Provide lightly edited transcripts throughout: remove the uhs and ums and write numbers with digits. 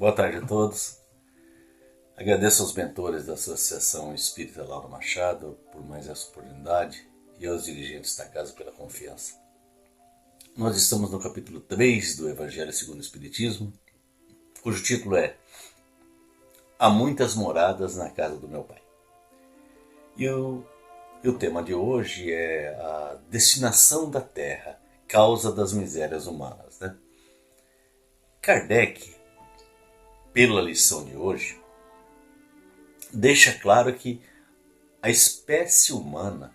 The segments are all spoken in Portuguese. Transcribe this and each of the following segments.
Boa tarde a todos. Agradeço aos mentores da Associação Espírita Lauro Machado por mais essa oportunidade e aos dirigentes da casa pela confiança. Nós estamos no capítulo 3 do Evangelho segundo o Espiritismo, cujo título é Há muitas moradas na casa do meu Pai. E o tema de hoje é a destinação da Terra, causa das misérias humanas. Kardec, pela lição de hoje, deixa claro que a espécie humana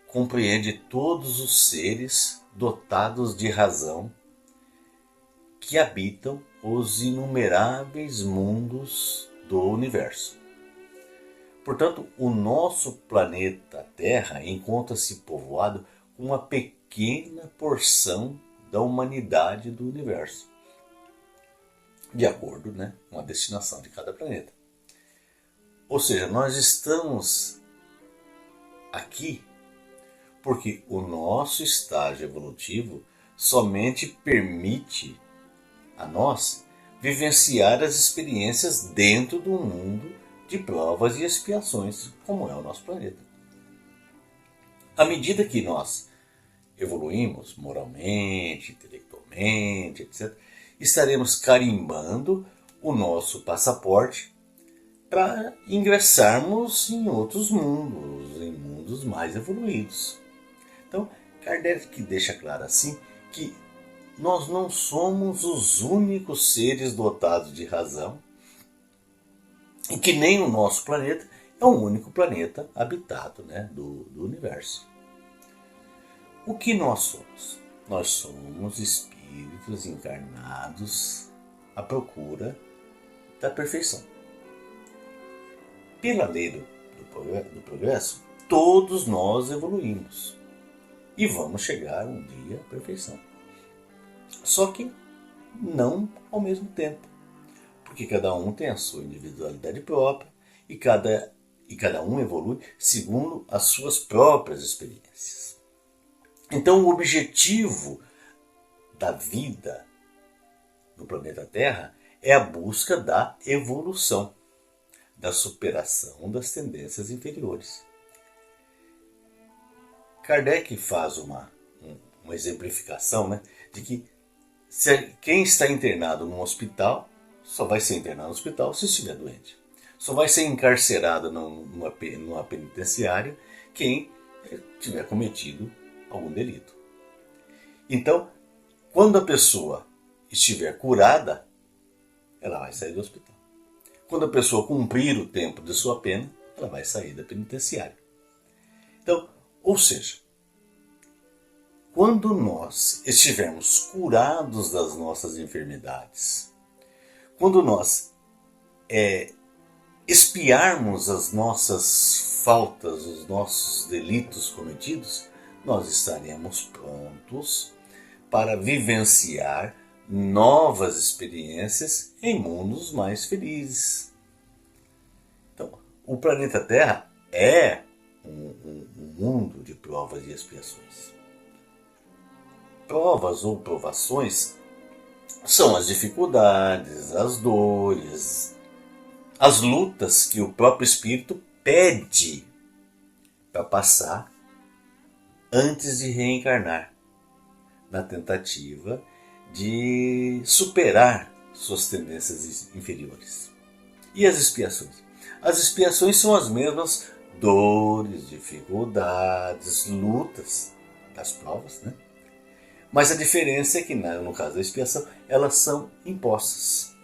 compreende todos os seres dotados de razão que habitam os inumeráveis mundos do universo. Portanto, o nosso planeta Terra encontra-se povoado com uma pequena porção da humanidade do universo, de acordo com a destinação de cada planeta. Ou seja, nós estamos aqui porque o nosso estágio evolutivo somente permite a nós vivenciar as experiências dentro do mundo de provas e expiações, como é o nosso planeta. À medida que nós evoluímos moralmente, intelectualmente, etc., estaremos carimbando o nosso passaporte para ingressarmos em outros mundos, em mundos mais evoluídos. Então, Kardec deixa claro assim que nós não somos os únicos seres dotados de razão e que nem o nosso planeta é o único planeta habitado do universo. O que nós somos? Nós somos espíritos encarnados à procura da perfeição. Pela lei do progresso, todos nós evoluímos e vamos chegar um dia à perfeição. Só que não ao mesmo tempo, porque cada um tem a sua individualidade própria e cada um evolui segundo as suas próprias experiências. Então, o objetivo da vida no planeta Terra é a busca da evolução, da superação das tendências inferiores. Kardec faz uma exemplificação de que quem está internado num hospital só vai ser internado no hospital se estiver doente. Só vai ser encarcerado numa penitenciária quem tiver cometido algum delito. Então, quando a pessoa estiver curada, ela vai sair do hospital. Quando a pessoa cumprir o tempo de sua pena, ela vai sair da penitenciária. Então, ou seja, quando nós estivermos curados das nossas enfermidades, quando nós expiarmos as nossas faltas, os nossos delitos cometidos, nós estaremos prontos para vivenciar novas experiências em mundos mais felizes. Então, o planeta Terra é um mundo de provas e expiações. Provas ou provações são as dificuldades, as dores, as lutas que o próprio espírito pede para passar antes de reencarnar, na tentativa de superar suas tendências inferiores. E as expiações? As expiações são as mesmas dores, dificuldades, lutas das provas, Mas a diferença é que, no caso da expiação, elas são impostas.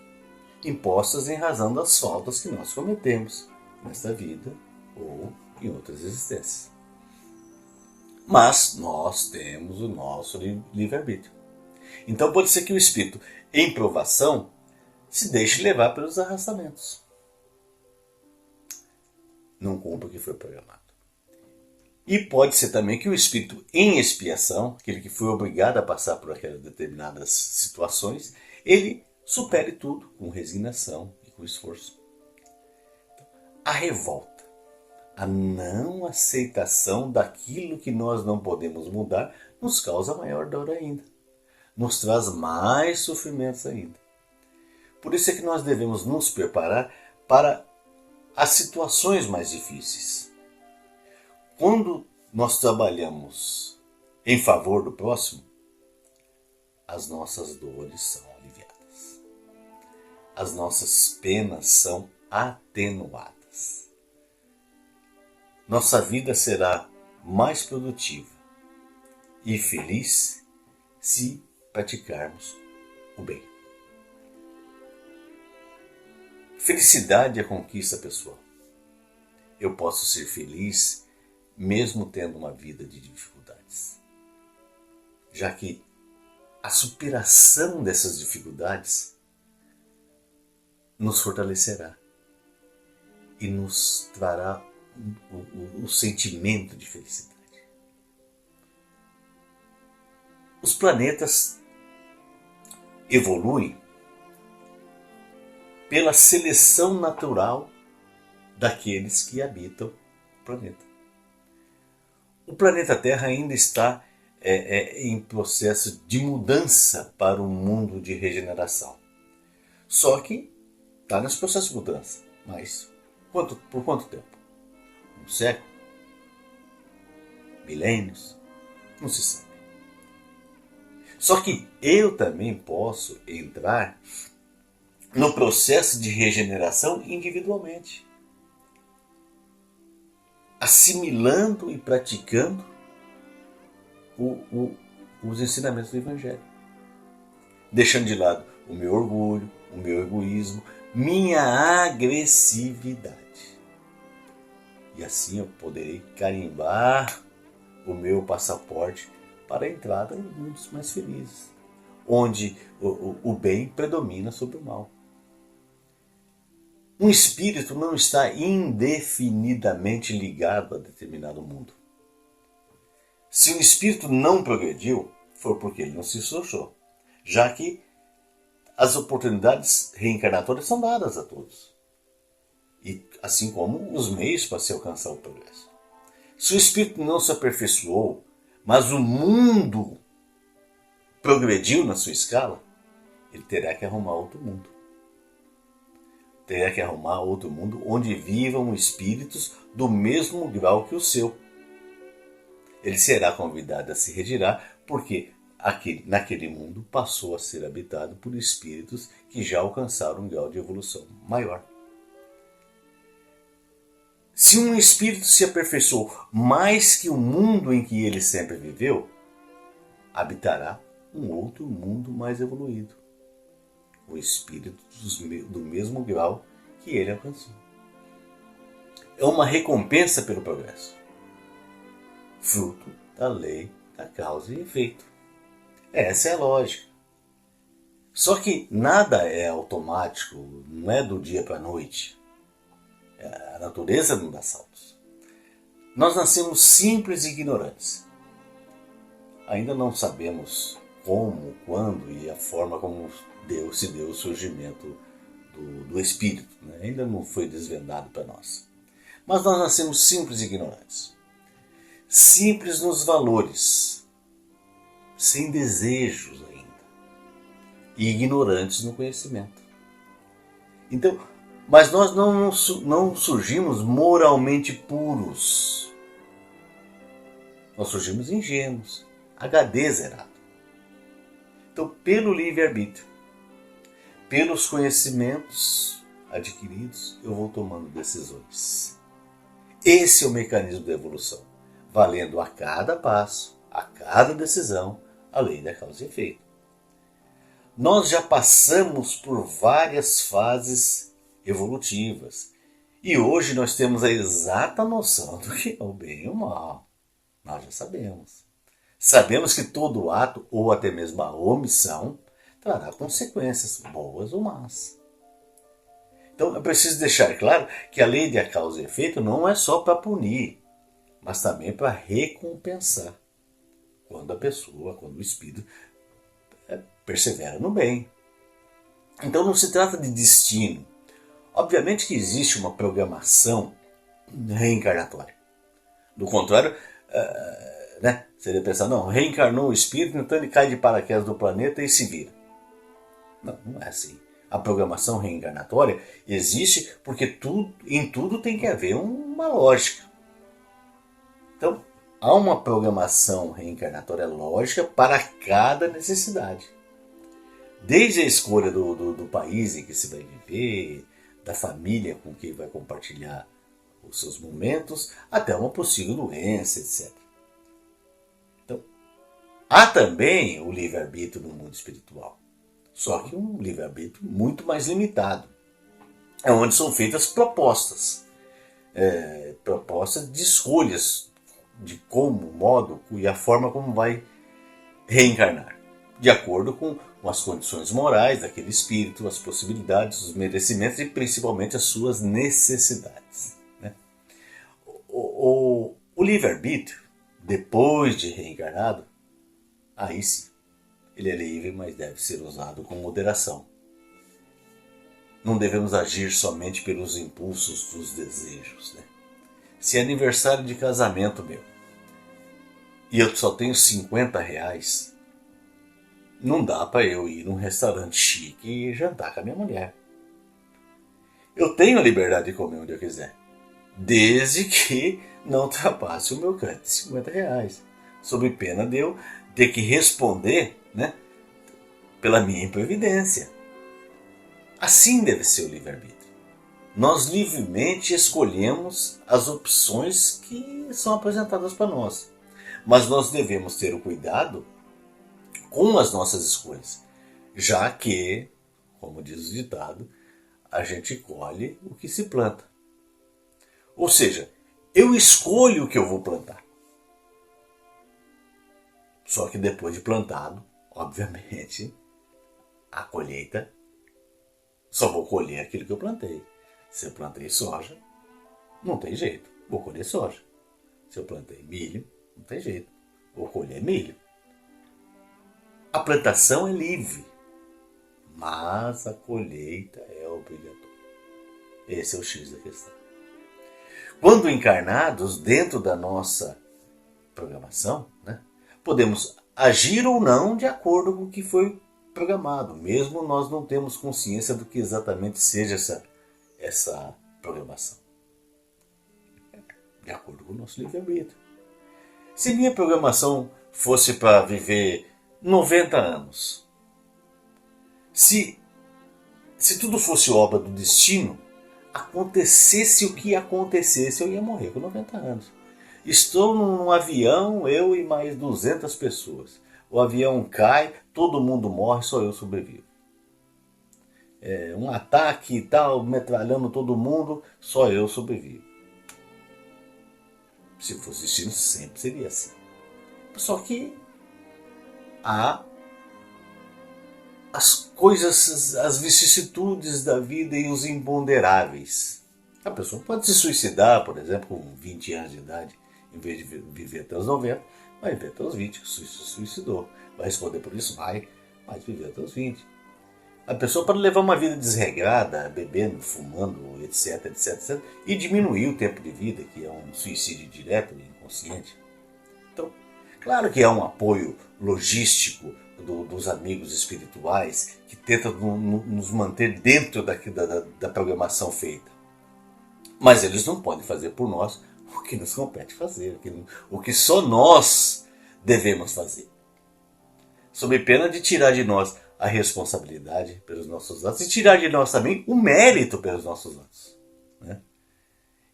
Impostas em razão das faltas que nós cometemos nesta vida ou em outras existências. Mas nós temos o nosso livre-arbítrio. Então pode ser que o espírito, em provação, se deixe levar pelos arrastamentos. Não cumpra o que foi programado. E pode ser também que o espírito em expiação, aquele que foi obrigado a passar por aquelas determinadas situações, ele supere tudo com resignação e com esforço. A revolta, a não aceitação daquilo que nós não podemos mudar, nos causa maior dor ainda. Nos traz mais sofrimentos ainda. Por isso é que nós devemos nos preparar para as situações mais difíceis. Quando nós trabalhamos em favor do próximo, as nossas dores são aliviadas. As nossas penas são atenuadas. Nossa vida será mais produtiva e feliz se praticarmos o bem. Felicidade é conquista pessoal. Eu posso ser feliz mesmo tendo uma vida de dificuldades, já que a superação dessas dificuldades nos fortalecerá e nos trará o sentimento de felicidade. Os planetas evoluem pela seleção natural daqueles que habitam o planeta. O planeta Terra ainda está em processo de mudança para um mundo de regeneração. Só que está nesse processo de mudança. Mas por quanto tempo? Um século? Milênios? Não se sabe. Só que eu também posso entrar no processo de regeneração individualmente, assimilando e praticando os ensinamentos do Evangelho, deixando de lado o meu orgulho, o meu egoísmo, minha agressividade. E assim eu poderei carimbar o meu passaporte para a entrada em mundos mais felizes, onde o bem predomina sobre o mal. Um espírito não está indefinidamente ligado a determinado mundo. Se um espírito não progrediu, foi porque ele não se esforçou, já que as oportunidades reencarnatórias são dadas a todos, e assim como os meios para se alcançar o progresso. Se o espírito não se aperfeiçoou, mas o mundo progrediu na sua escala, ele terá que arrumar outro mundo. Terá que arrumar outro mundo onde vivam espíritos do mesmo grau que o seu. Ele será convidado a se retirar porque naquele mundo passou a ser habitado por espíritos que já alcançaram um grau de evolução maior. Se um espírito se aperfeiçoou mais que o mundo em que ele sempre viveu, habitará um outro mundo mais evoluído. O espírito do mesmo grau que ele alcançou. É uma recompensa pelo progresso, fruto da lei da causa e efeito. Essa é a lógica. Só que nada é automático, não é do dia para a noite. A natureza não dá saltos. Nós nascemos simples e ignorantes. Ainda não sabemos como, quando e a forma como se deu o surgimento do espírito. Ainda não foi desvendado para nós. Mas nós nascemos simples e ignorantes. Simples nos valores, sem desejos ainda, e ignorantes no conhecimento. Então, mas nós não surgimos moralmente puros. Nós surgimos ingênuos, HD zerado. Então, pelo livre-arbítrio, pelos conhecimentos adquiridos, eu vou tomando decisões. Esse é o mecanismo da evolução, valendo a cada passo, a cada decisão, a lei da causa e efeito. Nós já passamos por várias fases evolutivas e hoje nós temos a exata noção do que é o bem e o mal. Nós já sabemos. Sabemos que todo ato, ou até mesmo a omissão, trará consequências, boas ou más. Então é preciso deixar claro que a lei da causa e efeito não é só para punir, mas também para recompensar. Quando o espírito persevera no bem. Então não se trata de destino. Obviamente que existe uma programação reencarnatória. Do contrário, seria pensar, não, reencarnou o espírito, então ele cai de paraquedas do planeta e se vira. Não, não é assim. A programação reencarnatória existe porque em tudo tem que haver uma lógica. Então, há uma programação reencarnatória lógica para cada necessidade. Desde a escolha do país em que se vai viver, da família com quem vai compartilhar os seus momentos, até uma possível doença, etc. Então, há também o livre-arbítrio no mundo espiritual. Só que um livre-arbítrio muito mais limitado. É onde são feitas propostas. Propostas de escolhas de como, modo e a forma como vai reencarnar. De acordo com as condições morais daquele espírito, as possibilidades, os merecimentos e principalmente as suas necessidades. Né? O livre-arbítrio, depois de reencarnado, aí sim, ele é livre, mas deve ser usado com moderação. Não devemos agir somente pelos impulsos dos desejos. Né? Se é aniversário de casamento meu e eu só tenho R$ 50, não dá para eu ir num restaurante chique e jantar com a minha mulher. Eu tenho a liberdade de comer onde eu quiser, desde que não ultrapasse o meu crédito de R$ 50, sob pena de eu ter que responder, né, pela minha imprevidência. Assim deve ser o livre-arbítrio. Nós livremente escolhemos as opções que são apresentadas para nós, mas nós devemos ter o cuidado com as nossas escolhas, já que, como diz o ditado, a gente colhe o que se planta. Ou seja, eu escolho o que eu vou plantar. Só que depois de plantado, obviamente, a colheita, só vou colher aquilo que eu plantei. Se eu plantei soja, não tem jeito, vou colher soja. Se eu plantei milho, não tem jeito, vou colher milho. A plantação é livre, mas a colheita é obrigatória. Esse é o X da questão. Quando encarnados dentro da nossa programação, né, podemos agir ou não de acordo com o que foi programado, mesmo nós não temos consciência do que exatamente seja essa programação. De acordo com o nosso livre-arbítrio. Se minha programação fosse para viver 90 anos, se tudo fosse obra do destino, acontecesse o que acontecesse, eu ia morrer com 90 anos. Estou num avião, eu e mais 200 pessoas. O avião cai, todo mundo morre, só eu sobrevivo. Um ataque e tal, metralhando todo mundo, só eu sobrevivo. Se fosse destino, sempre seria assim. Só que há as coisas, as vicissitudes da vida e os imponderáveis. A pessoa pode se suicidar, por exemplo, com 20 anos de idade, em vez de viver até os 90, vai viver até os 20, se suicidou. Vai responder por isso? Vai, mas viver até os 20. A pessoa pode levar uma vida desregrada, bebendo, fumando, etc, etc, etc, e diminuir o tempo de vida, que é um suicídio direto e inconsciente. Então, claro que há um apoio logístico dos amigos espirituais que tentam nos manter dentro da programação feita. Mas eles não podem fazer por nós o que nos compete fazer, o que só nós devemos fazer. Sob pena de tirar de nós a responsabilidade pelos nossos atos e tirar de nós também o mérito pelos nossos atos. Né?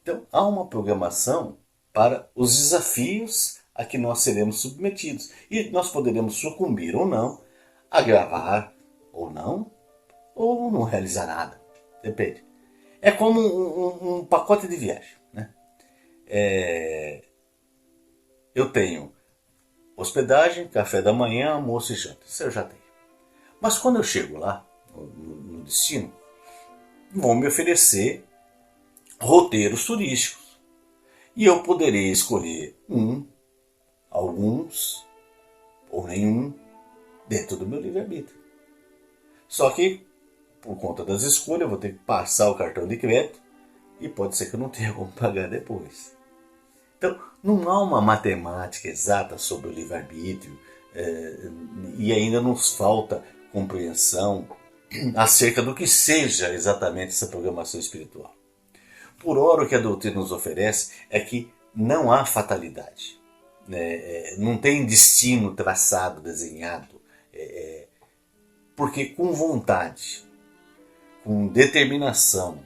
Então, há uma programação para os desafios a que nós seremos submetidos. E nós poderemos sucumbir ou não, agravar ou não realizar nada. Depende. É como um pacote de viagem. Né? Eu tenho hospedagem, café da manhã, almoço e janta. Isso eu já tenho. Mas quando eu chego lá, no destino, vão me oferecer roteiros turísticos. E eu poderei escolher alguns ou nenhum dentro do meu livre-arbítrio. Só que, por conta das escolhas, eu vou ter que passar o cartão de crédito e pode ser que eu não tenha como pagar depois. Então, não há uma matemática exata sobre o livre-arbítrio e ainda nos falta compreensão acerca do que seja exatamente essa programação espiritual. Por ora, o que a doutrina nos oferece é que não há fatalidade, né? Não tem destino traçado, desenhado, porque com vontade, com determinação,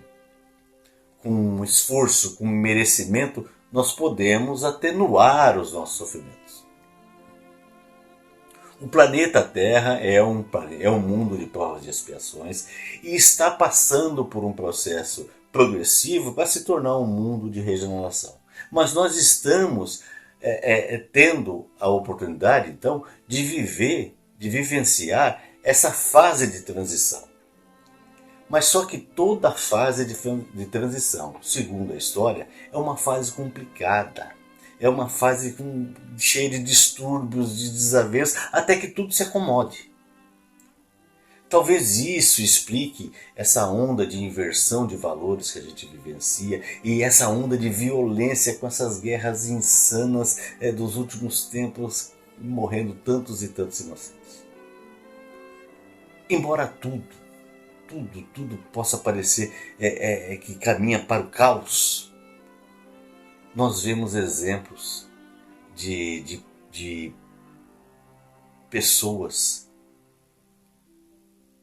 com esforço, com merecimento, nós podemos atenuar os nossos sofrimentos. O planeta Terra é um mundo de provas e expiações e está passando por um processo progressivo para se tornar um mundo de regeneração. Mas nós estamos tendo a oportunidade, então, de vivenciar essa fase de transição. Mas só que toda fase de transição, segundo a história, é uma fase complicada. É uma fase cheia de distúrbios, de desavenças, até que tudo se acomode. Talvez isso explique essa onda de inversão de valores que a gente vivencia e essa onda de violência com essas guerras insanas dos últimos tempos, morrendo tantos e tantos inocentes. Embora tudo possa parecer que caminha para o caos, nós vemos exemplos de pessoas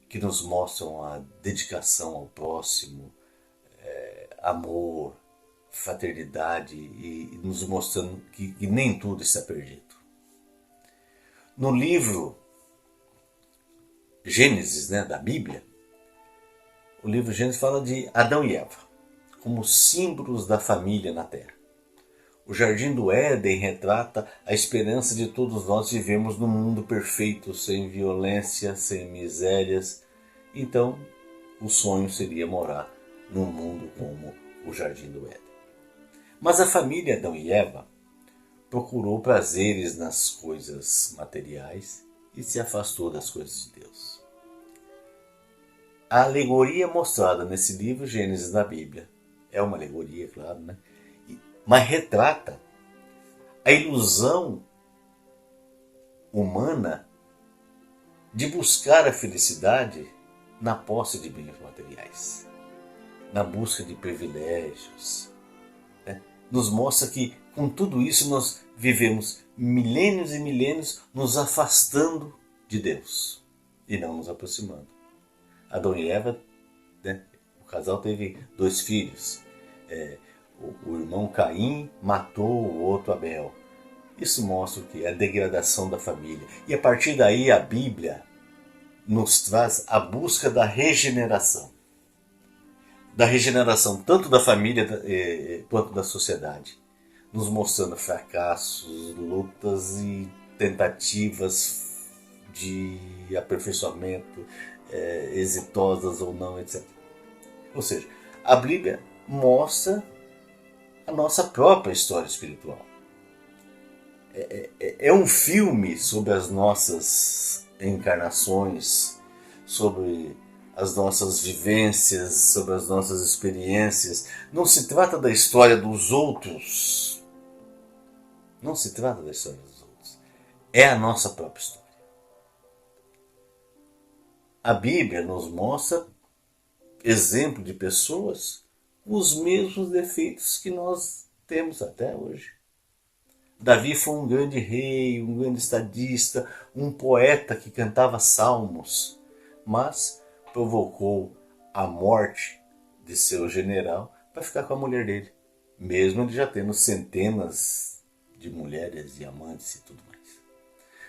que nos mostram a dedicação ao próximo, amor, fraternidade e nos mostrando que nem tudo está perdido. No livro Gênesis, da Bíblia, o livro Gênesis fala de Adão e Eva como símbolos da família na Terra. O Jardim do Éden retrata a esperança de todos nós vivemos num mundo perfeito, sem violência, sem misérias. Então, o sonho seria morar num mundo como o Jardim do Éden. Mas a família Adão e Eva procurou prazeres nas coisas materiais e se afastou das coisas de Deus. A alegoria mostrada nesse livro Gênesis da Bíblia é uma alegoria, claro, mas retrata a ilusão humana de buscar a felicidade na posse de bens materiais, na busca de privilégios. Nos mostra que com tudo isso nós vivemos milênios e milênios nos afastando de Deus e não nos aproximando. Adão e Eva, o casal teve 2 filhos. O irmão Caim matou o outro Abel. Isso mostra o que? A degradação da família. E a partir daí a Bíblia nos traz a busca da regeneração. Da regeneração tanto da família quanto da sociedade. Nos mostrando fracassos, lutas e tentativas de aperfeiçoamento, exitosas ou não, etc. Ou seja, a Bíblia mostra a nossa própria história espiritual. É um filme sobre as nossas encarnações, sobre as nossas vivências, sobre as nossas experiências. Não se trata da história dos outros. Não se trata da história dos outros. É a nossa própria história. A Bíblia nos mostra exemplo de pessoas com os mesmos defeitos que nós temos até hoje. Davi foi um grande rei, um grande estadista, um poeta que cantava salmos, mas provocou a morte de seu general para ficar com a mulher dele, mesmo ele já tendo centenas de mulheres e amantes e tudo mais.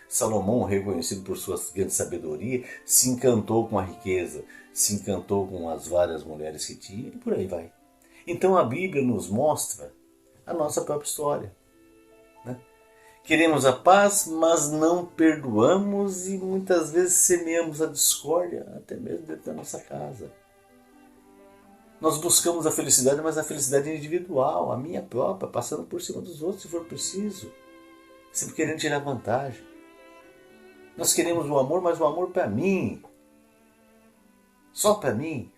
Salomão, reconhecido por sua grande sabedoria, se encantou com a riqueza, se encantou com as várias mulheres que tinha e por aí vai. Então a Bíblia nos mostra a nossa própria história. Queremos a paz, mas não perdoamos e muitas vezes semeamos a discórdia até mesmo dentro da nossa casa. Nós buscamos a felicidade, mas a felicidade é individual, a minha própria, passando por cima dos outros se for preciso, sempre querendo tirar vantagem. Nós queremos o amor, mas o amor para mim, só para mim.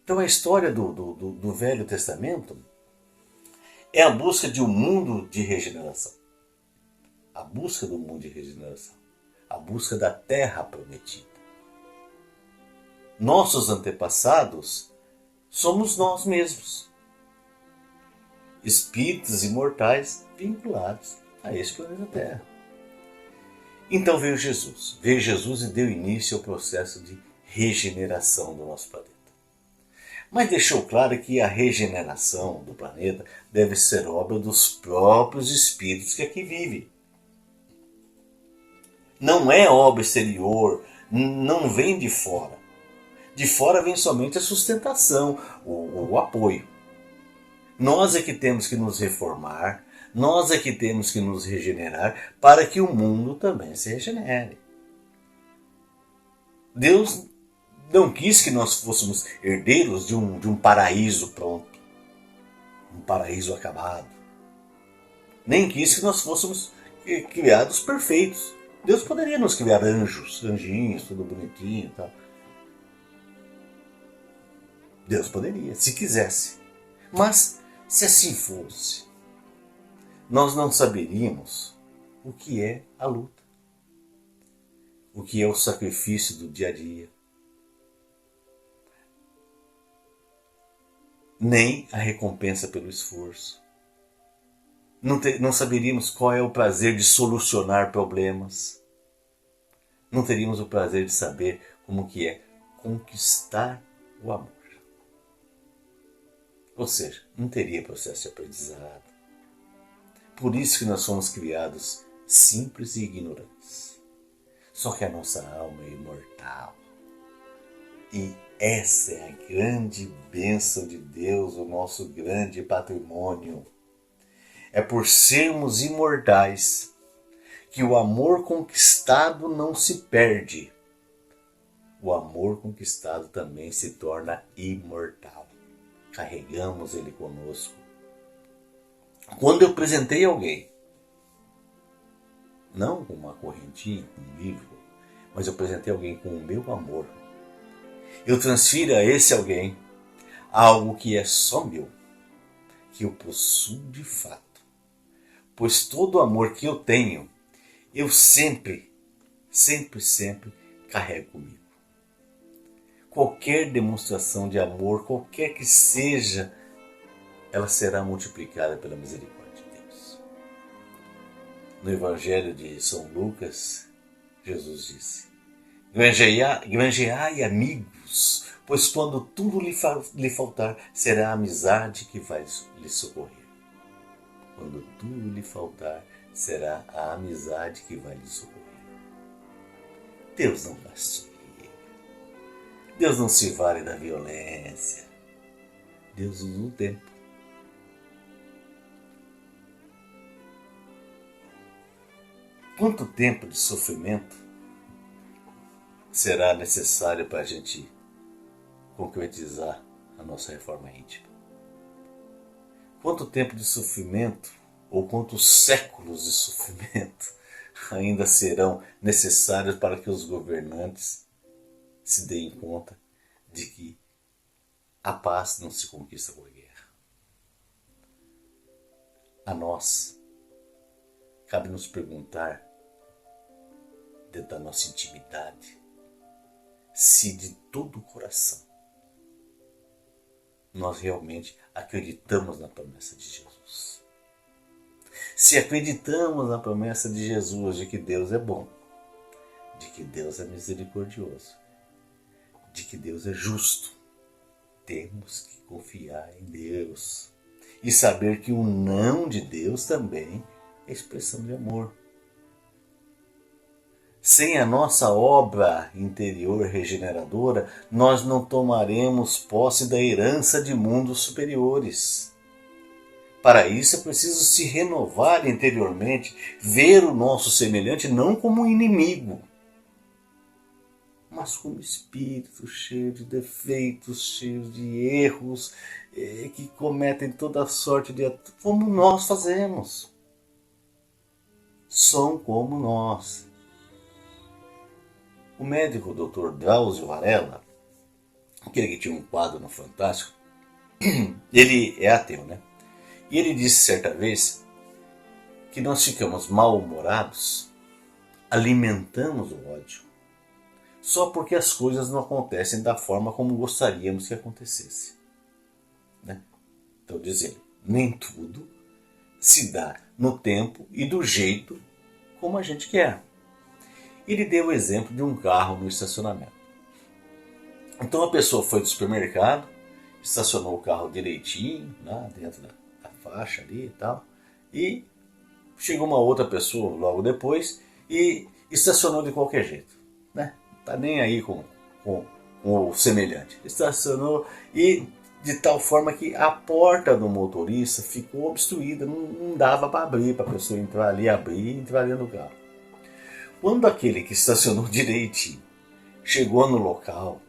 Então a história do Velho Testamento é a busca de um mundo de regeneração. A busca do mundo de regeneração. A busca da terra prometida. nossos antepassados somos nós mesmos, espíritos imortais vinculados a este planeta Terra. Então veio Jesus e deu início ao processo de regeneração do nosso planeta. Mas deixou claro que a regeneração do planeta deve ser obra dos próprios espíritos que aqui vivem. Não é obra exterior, não vem de fora. De fora vem somente a sustentação, o apoio. Nós é que temos que nos reformar, nós é que temos que nos regenerar para que o mundo também se regenere. Deus não quis que nós fôssemos herdeiros de um paraíso pronto, um paraíso acabado. Nem quis que nós fôssemos criados perfeitos. Deus poderia nos criar anjos, anjinhos, tudo bonitinho e tal. Deus poderia, se quisesse. Mas, se assim fosse, nós não saberíamos o que é a luta, o que é o sacrifício do dia a dia, nem a recompensa pelo esforço. Não saberíamos qual é o prazer de solucionar problemas. Não teríamos o prazer de saber como que é conquistar o amor. Ou seja, não teria processo de aprendizado. Por isso que nós fomos criados simples e ignorantes. Só que a nossa alma é imortal. E essa é a grande bênção de Deus, o nosso grande patrimônio. É por sermos imortais que o amor conquistado não se perde. O amor conquistado também se torna imortal. Carregamos ele conosco. Quando eu presentei alguém, não com uma correntinha, com um livro, mas eu presentei alguém com o meu amor, eu transfiro a esse alguém algo que é só meu, que eu possuo de fato. Pois todo o amor que eu tenho, eu sempre carrego comigo. Qualquer demonstração de amor, qualquer que seja, ela será multiplicada pela misericórdia de Deus. No Evangelho de São Lucas, Jesus disse: granjeai amigos, pois quando tudo lhe faltar, será a amizade que vai lhe socorrer. Quando tudo lhe faltar, será a amizade que vai lhe socorrer. Deus não castiga. Deus não se vale da violência. Deus usa o tempo. Quanto tempo de sofrimento será necessário para a gente concretizar a nossa reforma íntima? Quanto tempo de sofrimento ou quantos séculos de sofrimento ainda serão necessários para que os governantes se deem conta de que a paz não se conquista por guerra? A nós cabe nos perguntar, dentro da nossa intimidade, se de todo o coração nós realmente acreditamos na promessa de Jesus. Se acreditamos na promessa de Jesus de que Deus é bom, de que Deus é misericordioso, de que Deus é justo, temos que confiar em Deus e saber que o não de Deus também é expressão de amor. Sem a nossa obra interior regeneradora, nós não tomaremos posse da herança de mundos superiores. Para isso é preciso se renovar interiormente, ver o nosso semelhante não como um inimigo, mas como espírito cheio de defeitos, cheio de erros, que cometem toda sorte de atos, como nós fazemos. São como nós. O médico Dr. Drauzio Varela, aquele que tinha um quadro no Fantástico, ele é ateu, né? E ele disse certa vez que nós ficamos mal-humorados, alimentamos o ódio, só porque as coisas não acontecem da forma como gostaríamos que acontecesse. Né? Então diz ele, nem tudo se dá no tempo e do jeito como a gente quer. Ele deu o exemplo de um carro no estacionamento. Então a pessoa foi do supermercado, estacionou o carro direitinho, lá dentro da faixa ali e tal, e chegou uma outra pessoa logo depois e estacionou de qualquer jeito. Né? Não tá nem aí com o semelhante. Estacionou e de tal forma que a porta do motorista ficou obstruída, não dava para abrir, para a pessoa entrar ali, abrir e entrar dentro do carro. Quando aquele que estacionou direitinho chegou no local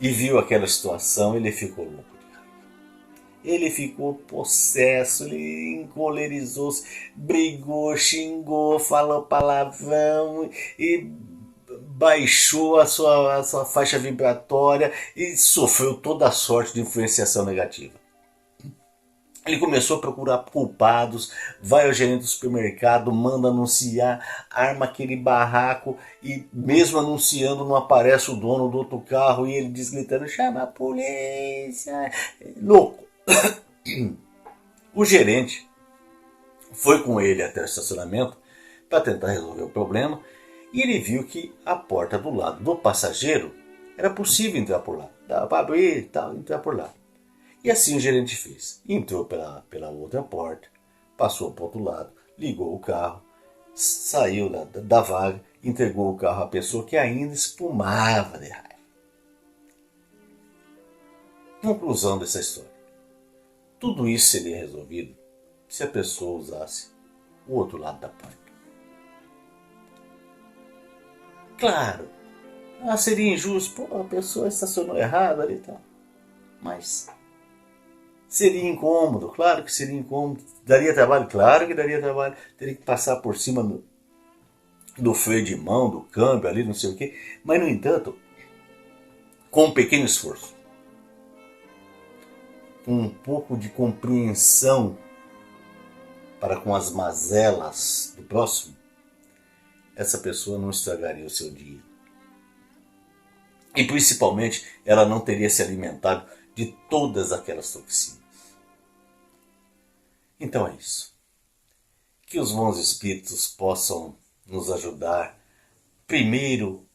e viu aquela situação, ele ficou louco de raiva. Ele ficou possesso, ele encolerizou-se, brigou, xingou, falou palavrão e baixou a sua faixa vibratória e sofreu toda a sorte de influenciação negativa. Ele começou a procurar culpados, vai ao gerente do supermercado, manda anunciar, arma aquele barraco e mesmo anunciando não aparece o dono do outro carro e ele diz gritando, chama a polícia, louco. O gerente foi com ele até o estacionamento para tentar resolver o problema e ele viu que a porta do lado do passageiro era possível entrar por lá, dava para abrir e tal, entrar por lá. E assim o gerente fez. Entrou pela outra porta, passou para o outro lado, ligou o carro, saiu da vaga, entregou o carro à pessoa que ainda espumava de raiva. Conclusão dessa história. Tudo isso seria resolvido se a pessoa usasse o outro lado da porta. Claro, seria injusto, a pessoa estacionou errado ali e tal. Mas seria incômodo, claro que seria incômodo. Daria trabalho? Claro que daria trabalho. Teria que passar por cima do freio de mão, do câmbio ali, não sei o quê. Mas, no entanto, com um pequeno esforço, com um pouco de compreensão para com as mazelas do próximo, essa pessoa não estragaria o seu dia. E, principalmente, ela não teria se alimentado de todas aquelas toxinas. Então é isso. Que os bons espíritos possam nos ajudar, primeiro,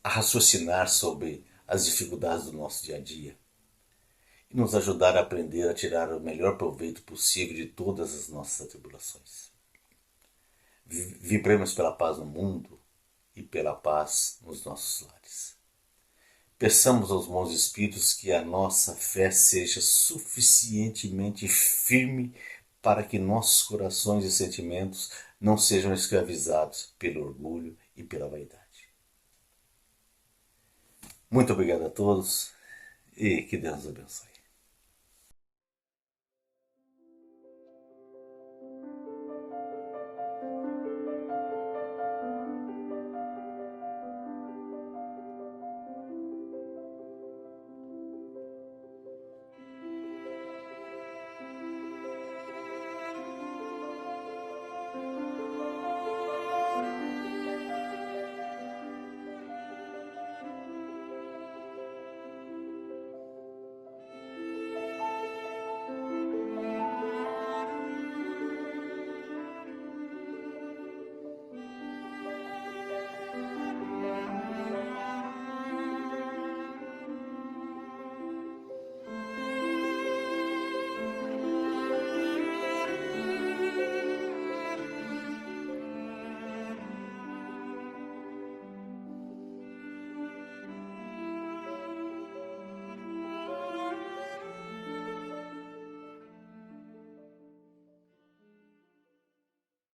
a raciocinar sobre as dificuldades do nosso dia a dia e nos ajudar a aprender a tirar o melhor proveito possível de todas as nossas atribulações. Vibremos pela paz no mundo e pela paz nos nossos lares. Peçamos aos bons espíritos que a nossa fé seja suficientemente firme para que nossos corações e sentimentos não sejam escravizados pelo orgulho e pela vaidade. Muito obrigado a todos e que Deus nos abençoe.